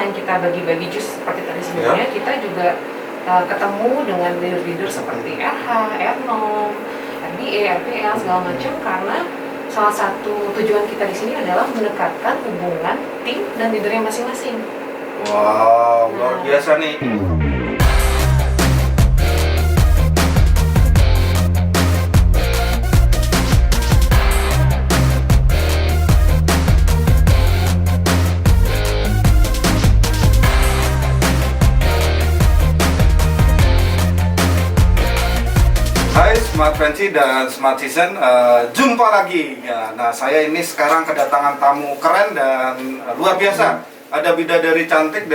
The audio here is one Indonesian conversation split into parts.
selain kita bagi-bagi jus seperti tadi sebelumnya, kita juga ketemu dengan leader-leader seperti RH, Ernom, RBA, RPL segala macam, karena salah satu tujuan kita di sini adalah mendekatkan hubungan tim dan leadernya masing-masing. Wow, luar biasa nih. Hai Smart Frenzy dan Smart Season, jumpa lagi ya. Nah, saya ini sekarang kedatangan tamu keren dan luar biasa. Ada bidadari cantik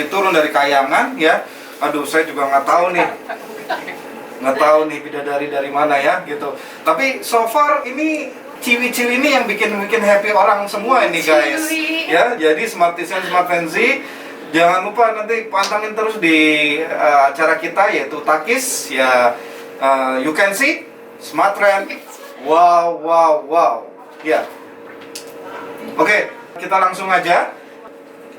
turun dari kayangan ya. Aduh, saya juga nggak tahu nih bidadari dari mana ya gitu. Tapi so far ini ciwi-ciwi ini yang bikin happy orang semua ini guys. Ya, jadi Smart Season, Smart Frenzy, jangan lupa nanti pantangin terus di acara kita yaitu Takis ya. You can see Smart Trend. Wow. Ya. Oke, kita langsung aja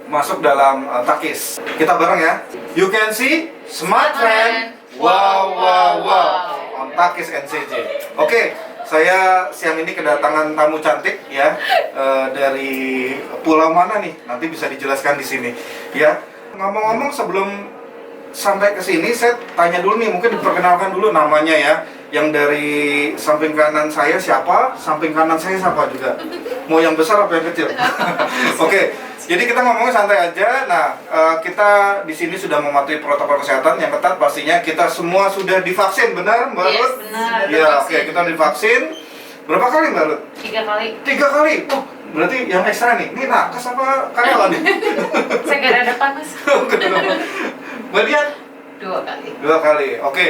masuk dalam Takis. Kita bareng ya. You can see Smart Trend. Wow. On Takis NCJ. Oke, saya siang ini kedatangan tamu cantik ya. Dari pulau mana nih? Nanti bisa dijelaskan di sini ya. Ngomong-ngomong sebelum sampai ke sini saya tanya dulu nih, mungkin diperkenalkan dulu namanya ya. Yang dari samping kanan saya siapa, samping kanan saya siapa juga. Mau yang besar apa yang kecil? Oke, jadi kita ngomongnya santai aja. Nah, kita di sini sudah mematuhi protokol kesehatan yang ketat pastinya. Kita semua sudah divaksin, benar Mbak Ruth? Yes, benar. Ya, oke, kita divaksin. Berapa kali Mbak Ruth? 3 kali. 3 kali? Oh, berarti yang ekstra nih. Ini nakes apa karyawan nih? Saya gak ada panas. Mbak Dian? 2 kali. 2 kali. Oke.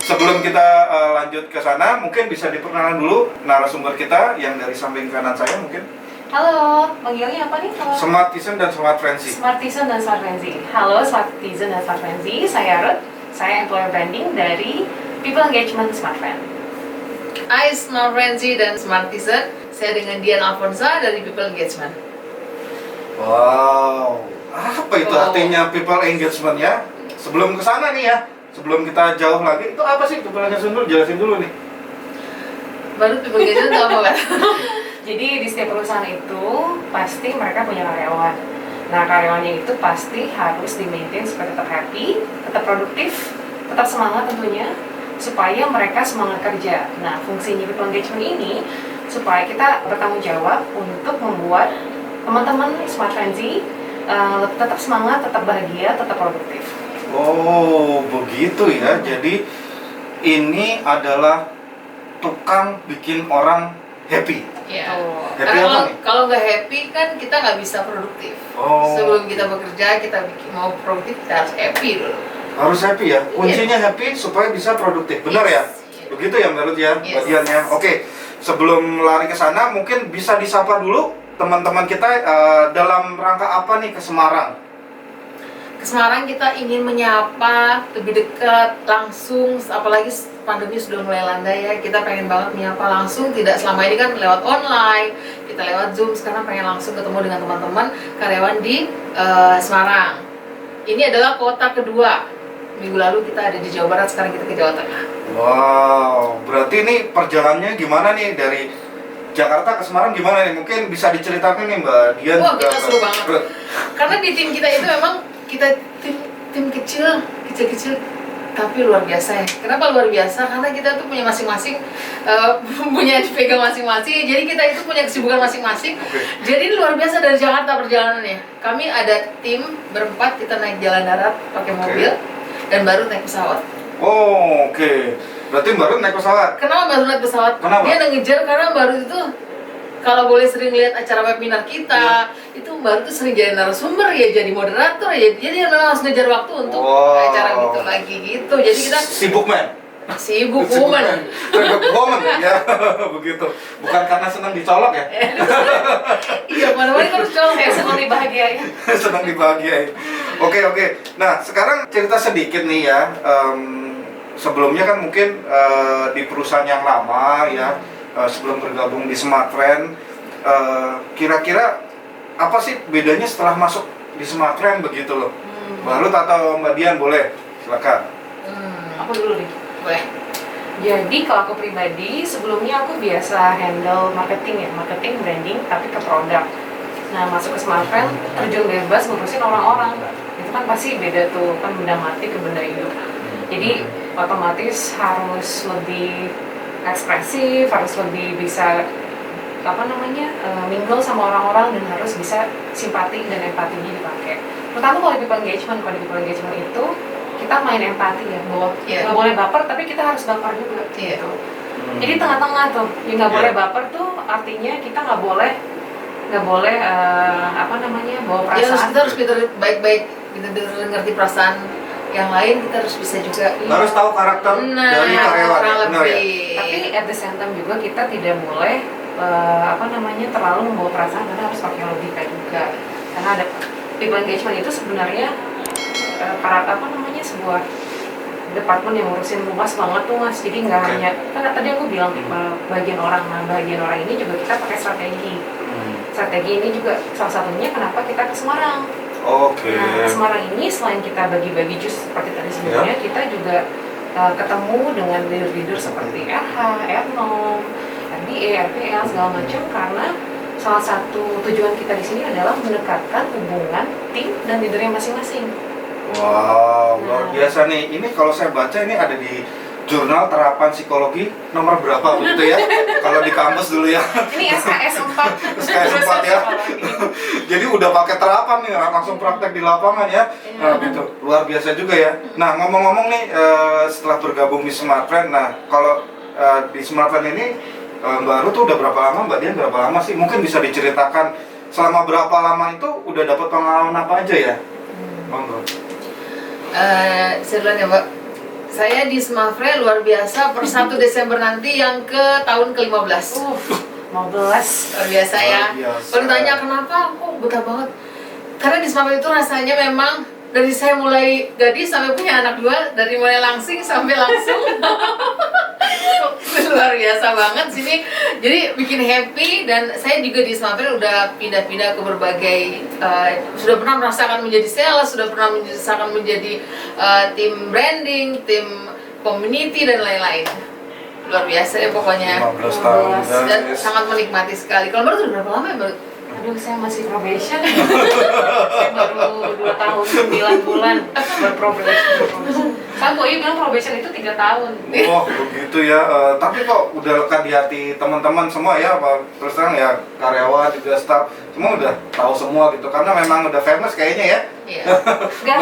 Sebelum kita lanjut ke sana, mungkin bisa diperkenalkan dulu narasumber kita yang dari samping kanan saya mungkin. Halo, panggilnya apa nih? Halo. Smart Season dan Smart Frenzy. Smart Season dan Smart Frenzy. Halo Smart Season dan Smart Frenzy, saya Ruth. Saya employer branding dari People Engagement Smart Friend. Hai Smart Frenzy dan Smart Season, saya dengan Dian Alfonsa dari People Engagement. Wow. Apa itu artinya People Engagement ya? Sebelum ke sana nih ya, sebelum kita jauh lagi, itu apa sih People Engagement dulu? Jelasin dulu nih. Baru People Engagement itu apa kan? Jadi di setiap perusahaan itu pasti mereka punya karyawan. Nah, karyawannya itu pasti harus di-maintain supaya tetap happy, tetap produktif, tetap semangat tentunya, supaya mereka semangat kerja. Nah, fungsinya People Engagement ini supaya kita bertanggung jawab untuk membuat teman-teman Smart Frenzy tetap semangat, tetap bahagia, tetap produktif. Oh, begitu ya. Jadi ini adalah tukang bikin orang happy. Iya. Happy Karena apa nih? kalau nggak happy kan kita nggak bisa produktif. Oh. Sebelum kita bekerja, kita mau produktif, kita harus happy dulu. Harus happy ya. Kuncinya happy supaya bisa produktif. Benar ya? Begitu ya menurut ya bagiannya. Oke. Sebelum lari ke sana, mungkin bisa disapa dulu teman-teman kita dalam rangka apa nih ke Semarang? Ke Semarang kita ingin menyapa lebih dekat, langsung, apalagi pandemi sudah mulai landai ya, kita pengen banget menyapa langsung, tidak selama ini kan lewat online, kita lewat Zoom, sekarang pengen langsung ketemu dengan teman-teman karyawan di Semarang. Ini adalah kota kedua, minggu lalu kita ada di Jawa Barat, sekarang kita ke Jawa Tengah. Wow, berarti ini perjalanannya gimana nih dari Jakarta ke Semarang gimana nih? Mungkin bisa diceritakan nih Mbak Dian. Wah, kita seru banget. Karena di tim kita itu memang kita tim kecil tapi luar biasa ya. Kenapa luar biasa? Karena kita tuh punya masing-masing punya dipegang masing-masing. Jadi kita itu punya kesibukan masing-masing. Jadi ini luar biasa dari Jakarta perjalanannya. Kami ada tim berempat, kita naik jalan darat pakai mobil dan baru naik pesawat. Oh, oke. Berarti baru naik pesawat. Kenapa baru naik pesawat? Kenapa? Dia ngejar karena baru itu kalau boleh sering lihat acara webinar kita, itu baru tuh sering jadi narasumber ya, jadi moderator ya. Jadi memang harus ngejar waktu untuk acara gitu lagi gitu. Jadi kita sibuk man. Sibuk woman. Sibuk woman ya. Begitu. Bukan karena senang dicolok ya. Iya, mana-mana harus colok ya, senang dibahagiain. Senang dibahagiain. Oke. Nah, sekarang cerita sedikit nih ya. Sebelumnya kan mungkin di perusahaan yang lama ya, sebelum bergabung di Smart Friend, kira-kira apa sih bedanya setelah masuk di Smartfriend begitu loh. Mbak Ruth atau Mbak Dian boleh, silakan. Aku dulu nih. Boleh. Jadi kalau aku pribadi, sebelumnya aku biasa handle marketing ya, marketing, branding, tapi ke produk. Nah, masuk ke Smartfriend, terjun bebas ngurusin orang-orang. Itu kan pasti beda tuh, kan benda mati ke benda hidup. Jadi otomatis harus lebih ekspresif, harus lebih bisa mingle sama orang-orang, dan harus bisa simpati dan empatinya dipakai. Pertama kalau people engagement itu kita main empati ya, bahwa nggak boleh baper tapi kita harus baper juga gitu. Jadi tengah-tengah tuh, yang nggak boleh baper tuh artinya kita nggak boleh bawa perasaan. Kita harus pintar baik-baik, pintar ngerti perasaan yang lain, kita harus bisa juga. Harus tahu karakter dari karyawan, benar ya. Tapi at the same time juga kita tidak boleh terlalu membawa perasaan, karena harus pakai logika juga. Karena ada people engagement itu sebenarnya sebuah departemen yang ngurusin luas banget tuh Mas. Jadi nggak hanya, kan tadi aku bilang bagian orang, nah bagian orang ini juga kita pakai strategi. Strategi ini juga salah satunya kenapa kita ke Semarang. Nah, Semarang ini selain kita bagi-bagi jus seperti tadi sebelumnya, kita juga ketemu dengan leader-leader seperti RH, Ernom, RDA, RPL segala macam, karena salah satu tujuan kita di sini adalah mendekatkan hubungan tim dan leadernya masing-masing. Wow, luar biasa nih. Ini kalau saya baca ini ada di jurnal terapan psikologi nomor berapa begitu ya? Kalau di kampus dulu ya. Ini SKS 4. SKS 4 ya. Jadi udah pakai terapan nih, langsung praktek di lapangan ya. Nah, gitu. Luar biasa juga ya. Nah, ngomong-ngomong nih, setelah bergabung di Smartfriend, nah kalau di Smartfriend ini Mbak Ruth tuh udah berapa lama, Mbak Dian berapa lama sih? Mungkin bisa diceritakan selama berapa lama itu udah dapat pengalaman apa aja ya? Monggo. Saya duluan ya Mbak. Saya di Smartfriend luar biasa per 1 Desember nanti yang ke tahun ke-15. 15. Luar biasa ya. Kalau ditanya kenapa, kok betah banget. Karena di Smartfriend itu rasanya memang dari saya mulai gadis sampai punya anak 2, dari mulai langsing sampai langsung. Luar biasa banget sini. Jadi bikin happy, dan saya juga di Smartfriend udah pindah-pindah ke berbagai sudah pernah merasakan menjadi sales, sudah pernah merasakan menjadi tim branding, tim community dan lain-lain. Luar biasa ya pokoknya. 15 tahun Dan sangat menikmati sekali. Kalau baru udah berapa lama ya baru? Aduh, saya masih probation. Saya baru 2 tahun 9 bulan berprobation. Kan Boy bilang probation itu 3 tahun. Wah, begitu ya. Tapi kok udah lekat di hati teman-teman semua ya, terus terang ya, karyawan juga staff semua udah tahu semua gitu, karena memang udah famous kayaknya ya. Iya. Gak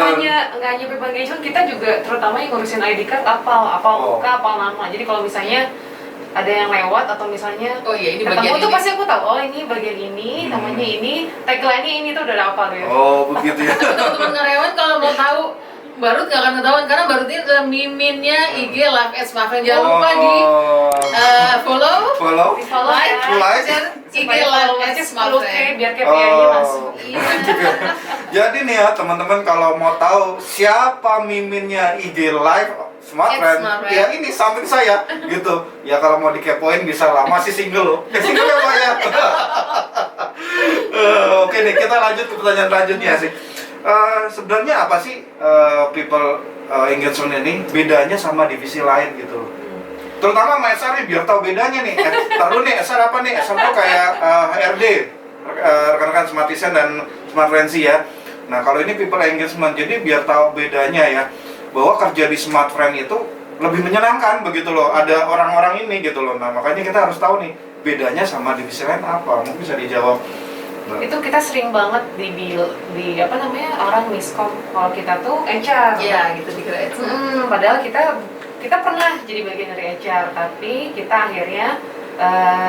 hanya people engagement, kita juga terutama yang ngurusin ID card apal muka, apal nama. Jadi kalau misalnya ada yang lewat atau misalnya ini ketemu bagian tuh ini. pasti aku tahu, ini bagian ini, namanya ini, tagline-nya ini tuh udah hafal ya. Oh, begitu ya. Teman-teman karyawan kalau mau tahu Barut nggak akan ketahuan, karena Barut ini adalah miminnya IG Live at Smartfriend. Jangan lupa di follow, like, share IG Live at Smartfriend. Biar KPI-nya masuk. Jadi nih ya teman-teman, kalau mau tahu siapa miminnya IG Live Smartfriend, ya ini samping saya gitu. Ya kalau mau dikepoin bisa lah, masih single loh. Single ya Pak ya. Oke nih, kita lanjut ke pertanyaan selanjutnya sih. Sebenarnya apa sih people engagement ini bedanya sama divisi lain gitu? Terutama sama SR nih, biar tahu bedanya nih. Taruh nih SR apa nih? SR tuh kayak HRD, rekan-rekan Smartisan dan Smartfrenzy ya. Nah kalau ini people engagement, jadi biar tahu bedanya ya, bahwa kerja di Smartfriend itu lebih menyenangkan begitu loh. Ada orang-orang ini gitu loh. Nah makanya kita harus tahu nih bedanya sama divisi lain apa. Mungkin bisa dijawab. Itu kita sering banget di orang miskom kalau kita tuh HR. Iya gitu dikira itu. Padahal kita pernah jadi bagian dari HR, tapi kita akhirnya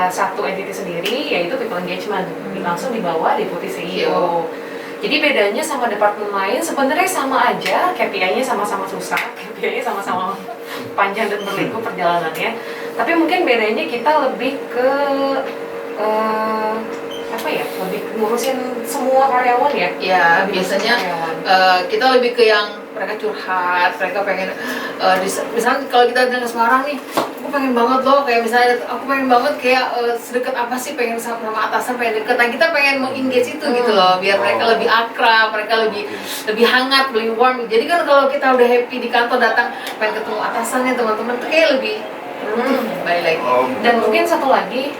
satu entity sendiri, yaitu people engagement, langsung dibawa deputi CEO. Jadi bedanya sama departemen lain sebenarnya sama aja, KPI-nya sama-sama susah, KPI-nya sama-sama panjang dan berliku perjalanannya. Tapi mungkin bedanya kita lebih ke apa ya, lebih ngurusin semua karyawan ya. Ya Lebih biasanya ngurusin karyawan. kita lebih ke yang mereka curhat, mereka pengen misalnya kalau kita datang ke Semarang nih, aku pengen banget loh, kayak misalnya aku pengen banget kayak sedekat apa sih, pengen sama atasan, pengen deket. Nah kita pengen meng-engage itu gitu loh, biar mereka lebih akrab, mereka lebih hangat, lebih warm. Jadi kan kalau kita udah happy di kantor, datang pengen ketemu atasannya, teman-teman tuh kayak lebih baik lagi. Dan mungkin satu lagi,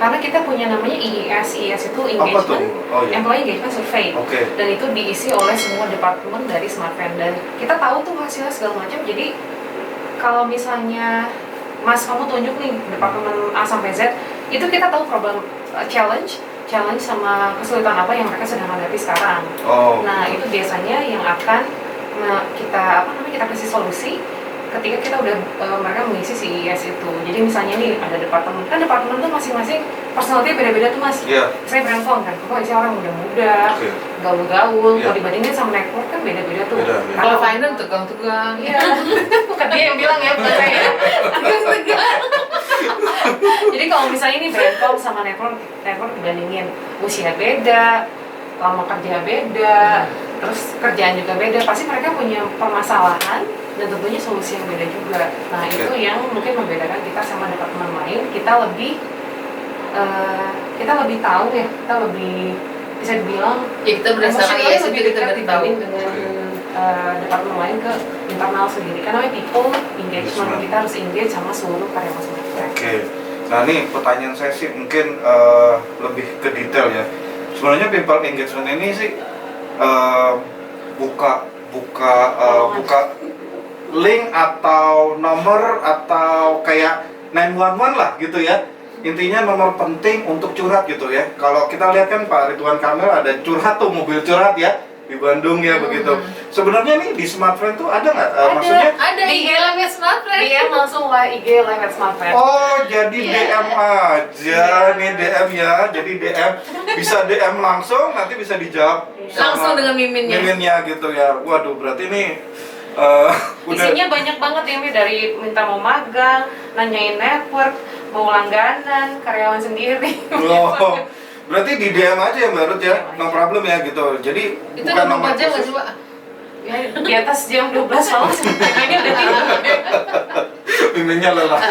karena kita punya namanya IES itu Apa tuh? Engagement, Oh iya. Employee Engagement Survey, Oke. dan itu diisi oleh semua departemen dari Smartfren, dan kita tahu tuh hasilnya segala macam. Jadi kalau misalnya Mas kamu tunjuk nih departemen A sampai Z, itu kita tahu problem, challenge sama kesulitan apa yang mereka sedang hadapi sekarang. Oh. Nah itu biasanya yang akan kita kasih solusi ketika kita udah mereka mengisi si IES itu. Jadi misalnya nih ada departemen tuh masing-masing personality beda-beda tuh Mas. Iya. Saya Brandcom kan, kok isinya orang muda-muda, Oke. gaul-gaul. Iya. Kalau dibandingin sama network kan beda-beda tuh. Beda. Kalau finance tegang-tegang. Iya, bukan dia yang bilang ya, bukan saya. Tegang. Jadi kalau misalnya ini Brandcom sama network dibandingin usia beda, lama kerja beda, terus kerjaan juga beda, pasti mereka punya permasalahan dan tentunya solusi yang beda juga. Nah itu yang mungkin membedakan kita sama departemen lain. Kita lebih tahu ya, kita lebih bisa dibilang Ya kita berdasarkan emotionally IES lebih itu kita dekat beritahu. dibanding dengan departemen lain ke internal sendiri. Karena people engagement, kita harus engage sama seluruh karyawan Smartfren. Oke. Nah ini pertanyaan saya sih mungkin lebih ke detail ya. Sebenarnya people engagement ini sih buka link atau nomor atau kayak 911 lah gitu ya. Intinya nomor penting untuk curhat gitu ya. Kalau kita lihat kan Pak Ridwan Kamil ada curhat tuh, mobil curhat ya di Bandung ya begitu. Sebenarnya nih di Smartfren tuh ada nggak? Maksudnya Ada Di IG Live Smartfren. DM langsung IG live at Smartfren. oh jadi Iya. DM aja nih DM ya. Jadi DM bisa DM langsung nanti bisa dijawab sama Langsung dengan miminnya. miminnya gitu ya. Waduh berarti nih udah Isinya banyak banget ya, Mi, dari minta mau magang, nanyain network, mau langganan, karyawan sendiri. loh. Berarti di DM aja ya Mbak Ruth ya, no problem ya gitu. Jadi Itu bukan udah nomor jam nggak khusus. sih Pak? Ya, di atas jam 12 malam ini udah tidur. Miminnya lelah.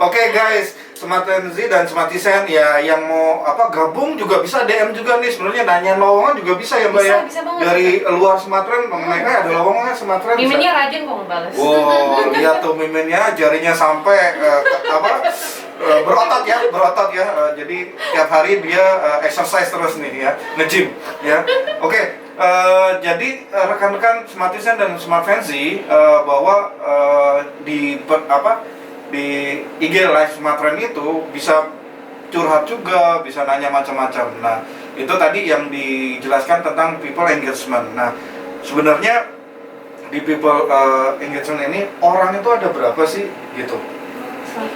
Oke guys, Smartfren Z dan Smartisen ya yang mau gabung juga bisa DM juga nih, sebenarnya nanya lowongan juga bisa ya Mbak ya. Bisa banget. Dari luar Smartfren mengenai ada lowongan Smartfren. Miminnya rajin kok ngebales. Wow, lihat tuh miminnya jarinya sampai berotot ya. Jadi tiap hari dia exercise terus nih ya, nge-gym ya. Oke, jadi rekan-rekan Smartisen dan Smartfren Z bahwa di IG Live Smartfren itu bisa curhat juga, bisa nanya macam-macam. Nah, itu tadi yang dijelaskan tentang people engagement. Nah, sebenarnya di people engagement ini orang itu ada berapa sih gitu?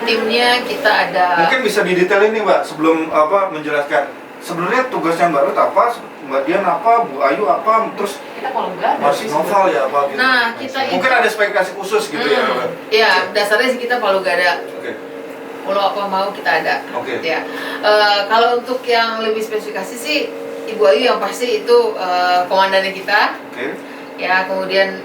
Timnya kita ada. Mungkin bisa didetailin nih Mbak sebelum menjelaskan. Sebenarnya tugasnya Mbak Ruth apa, Mbak Dian apa, Bu Ayu apa, terus Kita kalau enggak ada Mas Noval ya apa gitu. Nah, kita Mungkin ada spesifikasi khusus gitu ya Mbak. Ya, dasarnya sih kita Palu Gada. Oke. Kalau apa mau kita ada. Oke. Ya. Kalau untuk yang lebih spesifikasi sih Ibu Ayu yang pasti itu komandannya kita. Oke. Ya, kemudian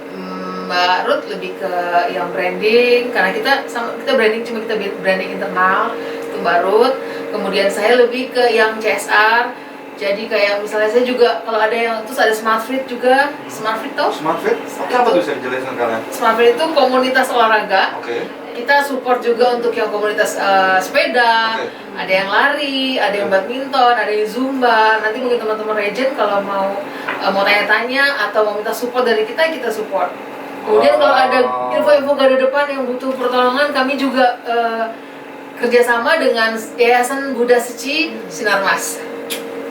Mbak Ruth lebih ke yang branding karena kita branding cuma kita branding internal itu Mbak Ruth. Kemudian saya lebih ke yang CSR. Jadi kayak misalnya saya juga kalau ada yang terus ada Smart Fit juga. Smart Fit tuh? Smart Fit? Oke, apa tuh bisa dijelaskan kalian? Smart Fit itu komunitas olahraga. Oke. Kita support juga untuk yang komunitas sepeda, Oke. ada yang lari, ada yang badminton, ada yang zumba. Nanti mungkin teman-teman Regent kalau mau tanya-tanya atau mau minta support dari kita support. Kemudian kalau ada info-info garda depan yang butuh pertolongan, kami juga kerjasama dengan Yayasan Buddha Seci Sinarmas.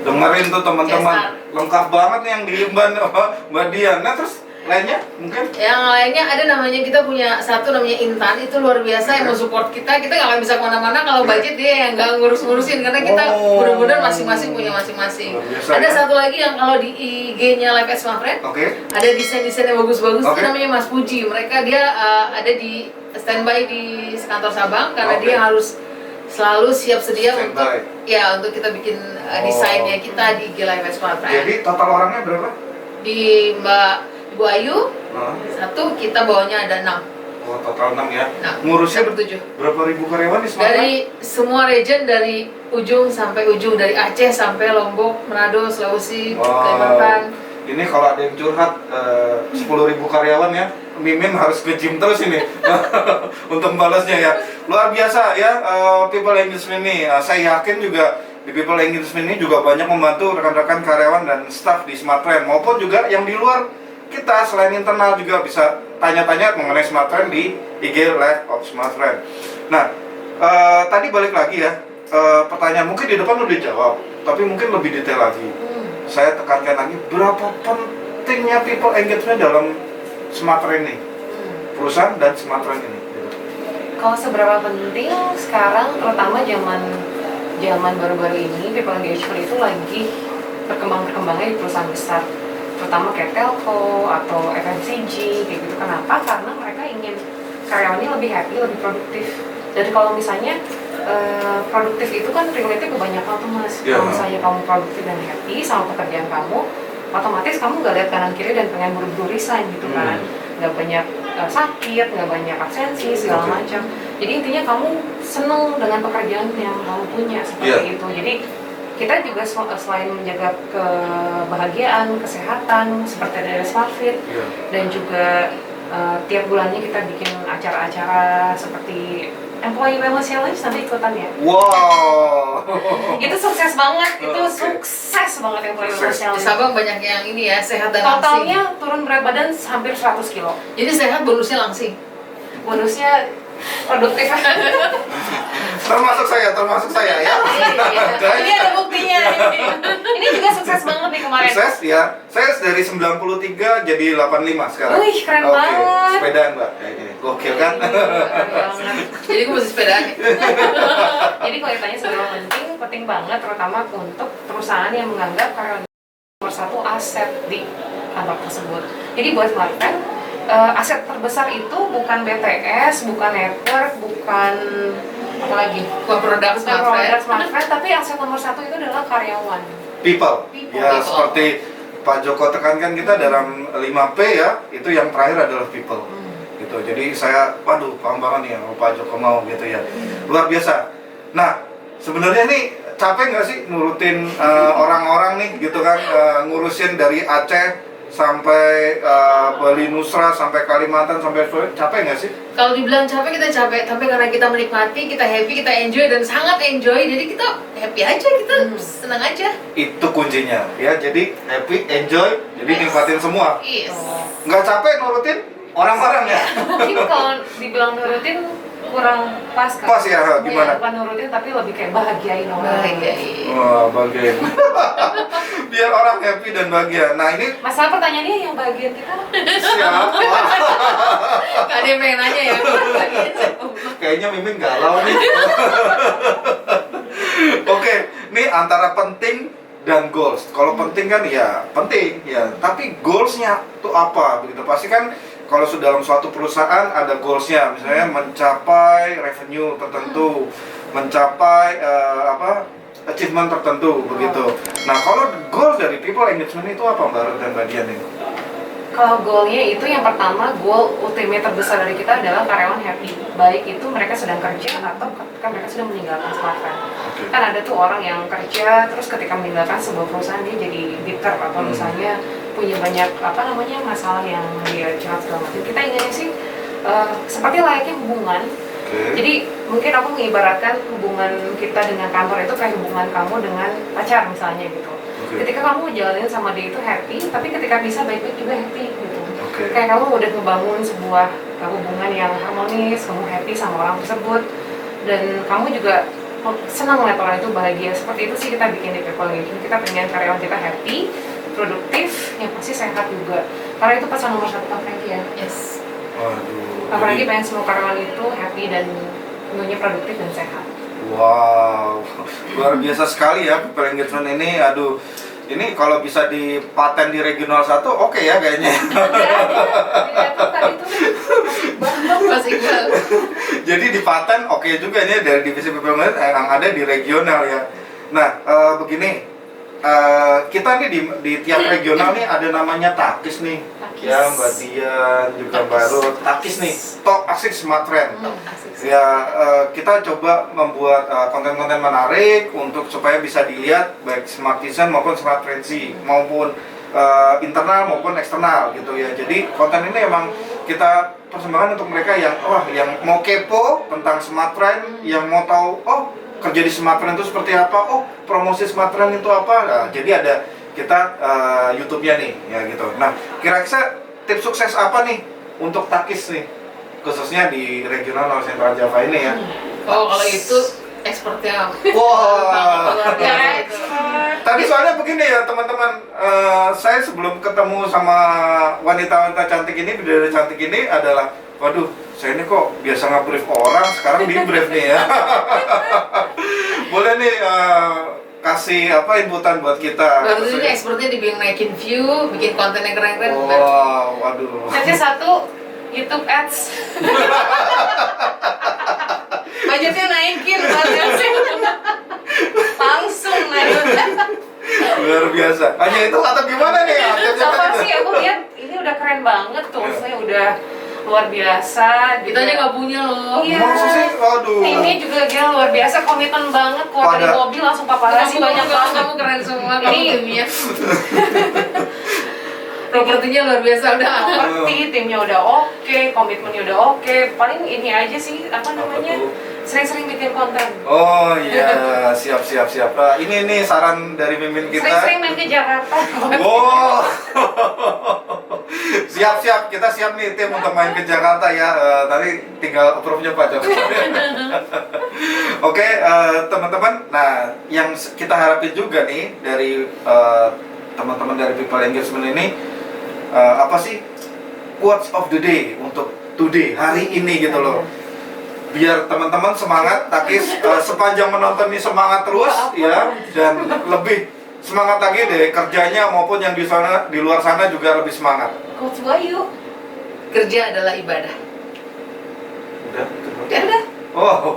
Dengerin tuh teman-teman, CSR. lengkap banget nih yang di Mbak Dian. Nah terus lainnya mungkin? Yang lainnya ada namanya, kita punya satu namanya Intan, itu luar biasa yang mau support kita nggak akan bisa kemana-mana kalau budget dia yang nggak ngurus-ngurusin karena kita benar-benar masing-masing punya masing-masing. Luar biasa, Ada ya? satu lagi yang kalau di IG-nya Live at Smartfren Oke. ada desain-desain yang bagus-bagus, Oke. itu namanya Mas Puji. Dia ada di standby di kantor Sabang karena Oke. dia harus selalu siap sedia Standby. untuk untuk kita bikin desainnya kita di Gila Smart Friend. Jadi total orangnya berapa? Di Ibu Ayu Nah, satu, kita bawahnya ada 6. oh total 6 ya. Nah, Ngurusnya kita bertujuh. berapa ribu karyawan di Smart Friend? Dari semua region, dari ujung sampai ujung, dari Aceh sampai Lombok, Manado, Sulawesi, Kalimantan. Ini kalau ada yang curhat 10.000 karyawan ya, Mimin harus ke gym terus ini untuk balasnya ya. Luar biasa ya People Engagement ini. Saya yakin juga di People Engagement ini juga banyak membantu rekan-rekan karyawan dan staff di Smart Friend maupun juga yang di luar kita selain internal juga bisa tanya-tanya mengenai Smart Friend di IG Live of Smart Friend. Nah, tadi balik lagi ya, pertanyaan mungkin di depan udah dijawab, tapi mungkin lebih detail lagi. Saya tekankan lagi, berapa pentingnya people engagement dalam Smart Friend ini, perusahaan dan Smart Friend ini. Kalau seberapa penting sekarang, terutama zaman baru-baru ini, people engagement itu lagi berkembangnya di perusahaan besar, terutama kayak Telco atau FMCG kayak gitu. Kenapa? Karena mereka ingin karyawannya lebih happy, lebih produktif. Jadi kalau misalnya produktif itu kan related ke banyak hal tuh mas. Yeah. Kalau misalnya kamu produktif dan happy sama pekerjaan kamu, otomatis kamu nggak lihat kanan kiri dan pengen buru-buru resign gitu kan. Nggak banyak sakit, nggak banyak absensi segala macam. Jadi intinya kamu seneng dengan pekerjaan yang kamu punya seperti itu. Jadi kita juga selain menjaga kebahagiaan, kesehatan seperti dari SmartFit dan juga tiap bulannya kita bikin acara-acara seperti Employee Wellness Challenge, nanti ikutan ya. Wow. Itu sukses banget, itu sukses banget Employee Wellness Di Challenge. Sabang banyak yang ini ya, sehat dan langsing. Totalnya turun berat badan hampir 100 kilo. Jadi sehat, bonusnya langsing. Bonusnya produktif. termasuk saya ya. Ini ada buktinya. Ini juga sukses banget nih kemarin. Sukses ya. Saya dari 93 jadi 85 sekarang. Wih, keren Oke, banget. sepedaan Mbak. Kayak gini. Gokil kan? Keren banget. Jadi gue mesti sepedaan. Jadi kalau ditanya seberapa penting banget, terutama untuk perusahaan yang menganggap karyawan nomor satu aset di kantor tersebut. Jadi buat Smart Friend, aset terbesar itu bukan BTS, bukan network, bukan apa lagi? Bukan produk Smart Friend. Tapi aset nomor satu itu adalah karyawan. People. Ya, People. seperti Pak Joko tekankan kita dalam 5P ya, itu yang terakhir adalah people. Gitu. Jadi saya, waduh, paham banget nih ya Pak Joko mau gitu ya. Luar biasa. Nah, sebenarnya nih capek nggak sih nurutin orang-orang nih gitu kan, ngurusin dari Aceh sampai Bali Nusra sampai Kalimantan sampai Sulawesi, capek nggak sih? Kalau dibilang capek, kita capek, tapi karena kita menikmati, kita happy, kita enjoy dan sangat enjoy, jadi kita happy aja, kita senang aja. Itu kuncinya ya. Jadi happy, enjoy, jadi nikmatin semua. Yes. Nggak capek nurutin orang-orang ya? Mungkin kalau dibilang nurutin kurang pas kan? Pas ya, gimana? Bukan nurutin tapi lebih kayak bahagiain orang. Bahagia. Wah, bahagia. Biar orang happy dan bahagia. Nah ini Masalah pertanyaannya yang bahagian kita siapa? Gak ada yang pengen nanya ya. Kayaknya Mimin galau nih. Oke, nih antara penting dan goals. Kalau penting kan ya penting ya, tapi goalsnya tuh apa? Begitu pasti kan. Kalau sudah dalam suatu perusahaan ada goalsnya, misalnya mencapai revenue tertentu, mencapai achievement tertentu, begitu. Nah, kalau goal dari people engagement itu apa Mbak Ruth dan Mbak Dian ini? Kalau goalnya itu yang pertama, goal ultimate terbesar dari kita adalah karyawan happy. Baik itu mereka sedang kerja atau ketika mereka sudah meninggalkan Smart Friend. Kan ada tuh orang yang kerja terus ketika meninggalkan sebuah perusahaan dia jadi bitter atau misalnya punya banyak masalah yang dia curhat segala macam. Kita inginnya sih seperti layaknya hubungan. Jadi mungkin aku mengibaratkan hubungan kita dengan kantor itu kayak hubungan kamu dengan pacar misalnya gitu. Ketika kamu jalanin sama dia itu happy, tapi ketika bisa baik-baik juga happy gitu. Kayak kamu udah ngebangun sebuah hubungan yang harmonis, kamu happy sama orang tersebut, dan kamu juga senang melihat orang itu bahagia. Seperti itu sih kita bikin di People Engagement. Kita pengen karyawan kita happy, produktif, yang pasti sehat juga. Karena itu pesan nomor satu Kak Franky ya. Yes. Waduh. Apalagi pengen semua karyawan itu happy dan tentunya produktif dan sehat. Wow, luar biasa sekali ya people engagement ini. Aduh, ini kalau bisa dipaten di regional 1, oke ya kayaknya. Ada, tadi tuh Mas Iqbal. Jadi di paten oke juga ini dari divisi perfilman yang ada di regional ya. Nah, begini, kita nih di tiap regional nih ada namanya Takis nih. Takis. Ya, Mbak Dian juga Takis. baru Takis nih, Top Asik Smart Trend. Asik. Ya, kita coba membuat konten-konten menarik untuk supaya bisa dilihat baik Smartisan maupun Smart Frenzy maupun internal maupun eksternal gitu ya. Jadi konten ini emang kita persembahkan untuk mereka yang yang mau kepo tentang Smart Trend, yang mau tahu kerja di Smart Trend itu seperti apa, promosi Smart Trend itu apa. Nah, jadi ada kita YouTube-nya nih ya gitu. Nah, kira-kira tips sukses apa nih untuk Takis nih, khususnya di regional Nor Central Java ini ya? Oh, kalau itu expertnya. Wah. Luar biasa itu. Tadi soalnya begini ya teman-teman, saya sebelum ketemu sama wanita-wanita cantik ini, bidadari cantik ini adalah, waduh, saya ini kok biasa nge-brief orang, sekarang di-brief nih ya. Boleh nih kasih inputan buat kita. Baru ini expertnya dibilang naikin view, bikin konten yang keren-keren. Wow, waduh. Nanti satu YouTube Ads. Budgetnya naikin, langsung naik. Luar biasa. Hanya itu atau gimana nih? Sama sih aku lihat ini udah keren banget tuh, saya udah luar biasa. Kita aja nggak punya loh. Iya. Maksud sih, waduh. Ini juga dia luar biasa, komitmen banget, keluar dari mobil langsung paparazzi banyak banget. Kamu keren semua, kamu Ini- timnya. Propertinya luar biasa udah. Ngerti, timnya udah oke, komitmennya udah oke. Paling ini aja sih apa namanya? tuh? Sering-sering bikin konten. Oh iya, siap. Ini saran dari mimin kita. Sering-sering main ke Jakarta. Oh, siap. Kita siap nih tim untuk main ke Jakarta ya. Tadi tinggal approve-nya Pak Joko. Oke, teman-teman. Nah, yang kita harapin juga nih dari teman-teman dari People Engagement ini, apa sih quotes of the day untuk today, hari ini gitu loh. Biar teman-teman semangat, Takis sepanjang menonton ini semangat terus ya, dan lebih semangat lagi deh kerjanya maupun yang di sana, di luar sana juga lebih semangat. Coach Bayu. Kerja adalah ibadah. Udah. Ya udah. Oh,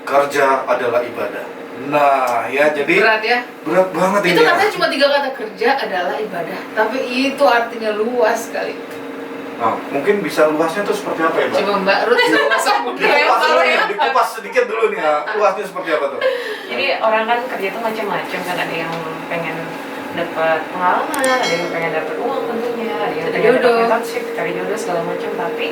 kerja adalah ibadah. Nah, ya jadi Berat ya. berat banget Itu ini. Ya. katanya cuma 3 kata, kerja adalah ibadah. Tapi itu artinya luas sekali. Nah, mungkin bisa luasnya tuh seperti apa ya, Mbak? Coba Mbak Ruth bisa masak Dikupas dulu nih, dikupas sedikit dulu nih ya. Luasnya seperti apa tuh? Jadi orang kan kerja itu macam-macam kan, ada yang pengen dapat pengalaman, ada yang pengen dapat uang tentunya, ada yang Cari pengen dapat jodoh. relationship, cari jodoh segala macam. Tapi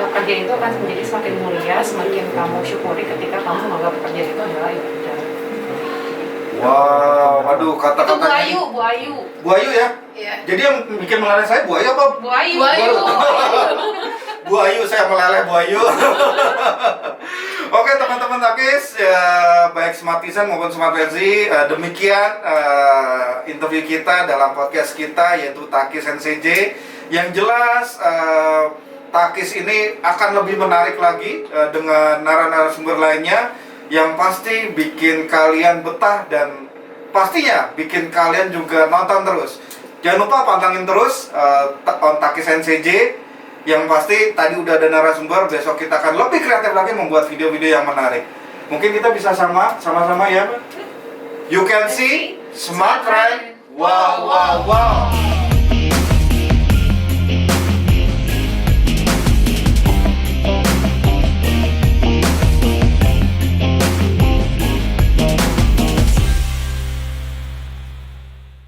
kerja itu akan menjadi semakin mulia semakin kamu syukuri ketika kamu menganggap pekerjaan itu adalah ibadah. Wow, aduh Itu kata-kata Bu Ayu, Bu Ayu. Bu Ayu ya? Iya. Jadi yang bikin meleleh saya Bu Ayu apa? Bu Ayu. Bu Ayu. Bu Ayu, saya meleleh Bu Ayu. Oke teman-teman Takis, ya, baik Smartisan maupun Smart Frenzy, demikian interview kita dalam podcast kita yaitu Takis NCJ. Yang jelas Takis ini akan lebih menarik lagi dengan narasumber lainnya yang pasti bikin kalian betah dan pastinya bikin kalian juga nonton terus. Jangan lupa pantangin terus on Takis NCJ. Yang pasti tadi udah ada narasumber, besok kita akan lebih kreatif lagi membuat video-video yang menarik. Mungkin kita bisa sama-sama ya. You can see Smart Trend. Wow.